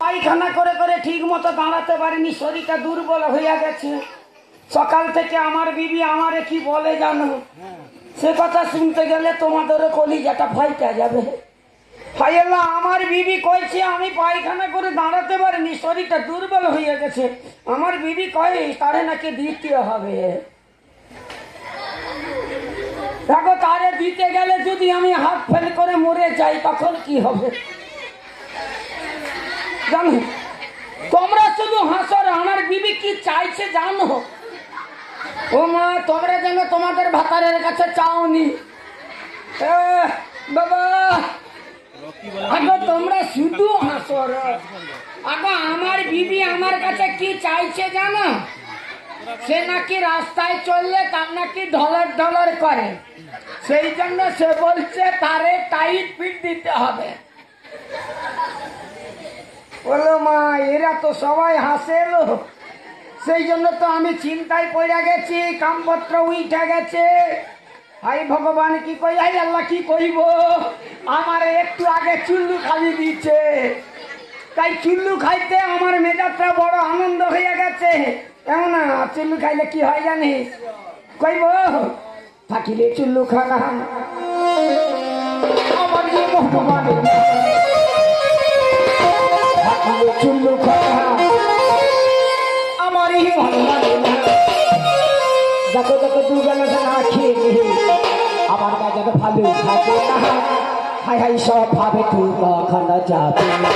পায়খানা করে করে ঠিক মতো দাঁড়াতে পারিনি, শরীরটা দুর্বল হয়ে গেছে। সকাল থেকে আমার বিবি আমারে কি বলে জানো, সে কথা শুনতে গেলে তোমাদেরও কলিজাটা ফাইটা যাবে। হাই আল্লাহ, আমার বিবি কইছে আমি পায়খানা করে দাঁড়াতে পারিনি, শরীরটা দুর্বল হয়ে গেছে। আমার বিবি কয় তারে নাকি দিতে হবে। দেখো, তারে দিতে গেলে যদি আমি হাত ফেল করে মরে যাই তখন কি হবে জানো? তোমরা শুধু হাসো, আমার বিবি কি চাইছে জানো? ও মা, তোমরা যেন তোমাদের ভাতারের কাছে চাওনি বাবা। আগো তোমরা শুধু হাসো। আগো আমার বিবি আমার কাছে কি চাইছে জানো? সে নাকি রাস্তায় চললে তার নাকি ঢলার ঢলার করে, সেই জন্য সে বলছে তারে টাইট ফিট দিতে হবে। বলো মা, এরা তো সবাই হাসে, সেই জন্য তো আমি চিন্তায় পড়ে গেছি, কামপত্র উঠে গেছে। হাই ভগবান, কি কই, হাই আল্লাহ কি কইব, আমার একটু আগে চুল্লু খালি দিচ্ছে, তাই চুল্লু খাইতে আমার মেজাজটা বড় আনন্দ হয়ে গেছে। এমন না, চুল্লু খাইলে কি হয় জানিস? কইব থাকিলে চুল্লু খানা আমার যে ভগবান, থাকিলে চুল্লু খানা আমারই ভালো লাগে না। দেখো দেখো, দুবেলা না খেয়ে আমার বাজারে ভালো থাকে না। হাই হাই, সব ভাবে তুই কখনো যাবে না।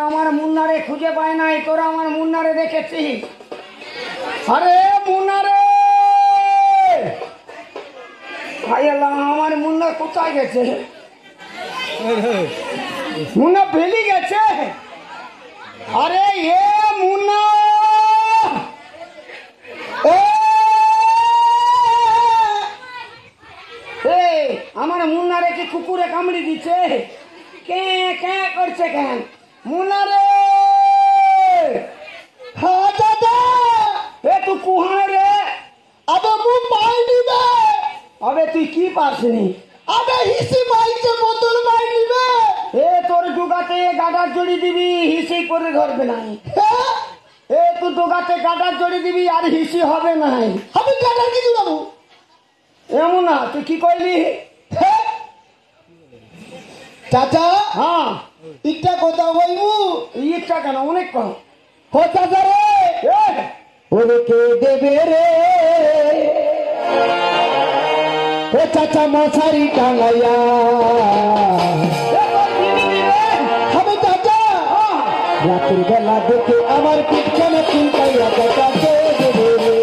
আমার মুন্নারে খুঁজে পায় নাই, তোরা আমার মুন্নারে দেখেছিস? আরে মুন্নারে, হাই আল্লাহ, আমার মুন্না কোথায় গেছে? মুন্না বেলি গেছে। আরে এ মুন্না, আমার মুন্নারে কি কুকুরে কামড়ি দিচ্ছে? কে কে করছে কেন? মুন্নারে, হ্যাঁ দাদা, এ তুই কুহানে রে? আবে মুখ মাই দিবে। আবে তুই কি পারছিনি? আবে হিসি মাইতে বোতল মাই দিবে। এ তোর ডুগাতে গাডার জড়ি দিবি, হিসি করে ধরবে নাই। এ তুই ডুগাতে গাডার জড়ি দিবি আর হিসি হবে নাই। আমি গাডার কি দিবাবু? এমন না, তুই কি কইলি? চাচা, হ্যাঁ ইটা কথা বলবো। ইটা কেন, অনেক কম। ও চাচা রে, ওরে কে দেবে রে? ও চাচা মশারি টাঙ্গাইয়া। আমি চাচা রাতের বেলা দেখে আমার পিছনে চিন্তাইয়া চাচা কে দেবে রে?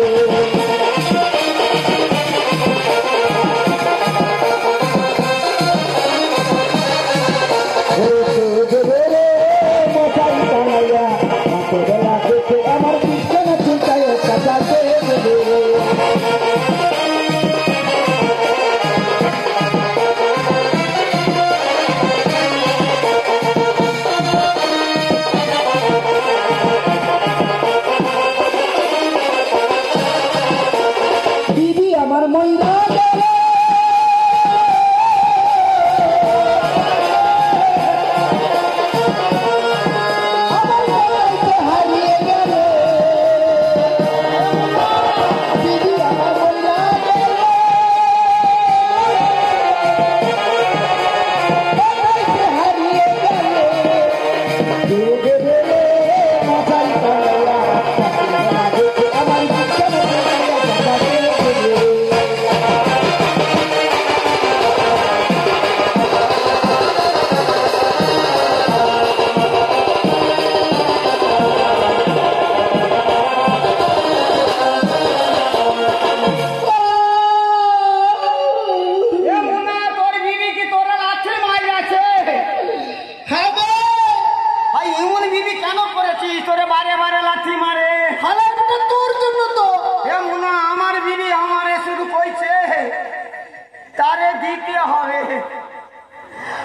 আমার পিছনে চিন্তাইয়া চাচা কে দেবে রে?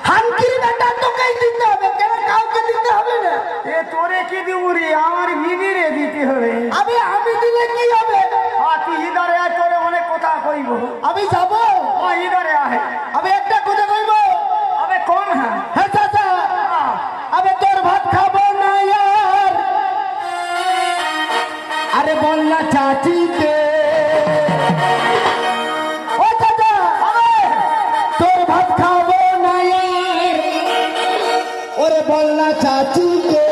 হাঙ্কির বেটা তোকেই দিতে হবে, কেন কাউকে দিতে হবে না? এ তোরে কি দিব রে, আমার বিবিরে দিতে হবে। আমি দিলে কি হবে? তুই ইদারে আয়, তোরে অনেক কথা কইব। আমি যাবো, ইদারে আয়, আমি একটা কথা কইব। আবে কোন? হ্যাঁ চাচা, আমি তোর ভাত খাবো না यार। আরে বল না চাচিকে, ও চাচা তোর ভাত খাবো না यार। ওরে বল না চাচিকে,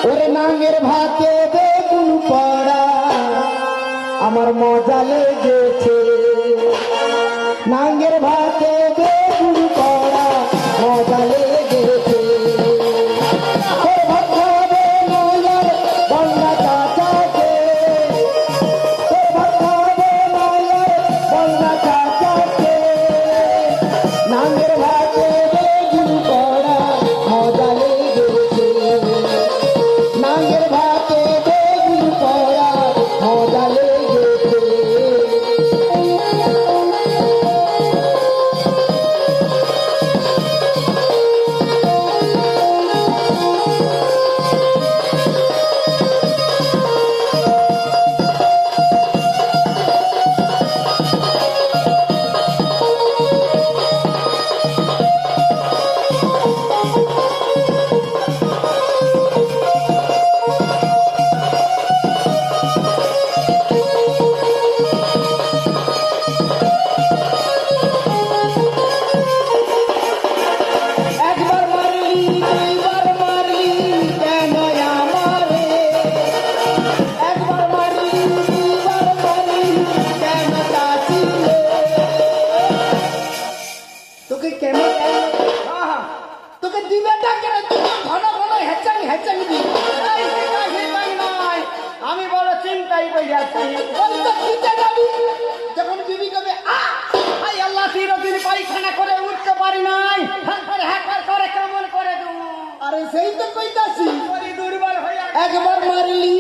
ওরে নাঙ্গের ভাতে বেগুন পড়া আমার মজা লেগেছে। নাঙ্গের ভাতে বেগুন পড়া মজা লেগেছে। তোর ভাত খাবো না यार, বল না চাচাকে। তোর ভাত খাবো না यार, বল না চাচাকে। নাঙ্গের ভাতে বেগুন পড়া মজা লেগেছে। নাঙ্গের ভাতে বেগুন পড়া মজা লেগেছে। একবার মারলি দুইবার মারলি কেন আমারে? একবার মারলি দুইবার মারলি কেন চাচিলে? তোকে কেন তোকে দিবেটা কেন? তুই তো ঘন ঘন হেঁচানি হেঁচানি দিবি। আমি বড় চিন্তাই করে যাচ্ছি। বল তো দিতে যাবি যখন বিবি কবে আই আল্লাহ, চিরদিন পায়খানা করে উঠতে পারি নাই, হ্যাঁ করে কেমন করে দেবো? আরে সেই তো কইতাছি। দুর্বল হয়ে একবার মারলি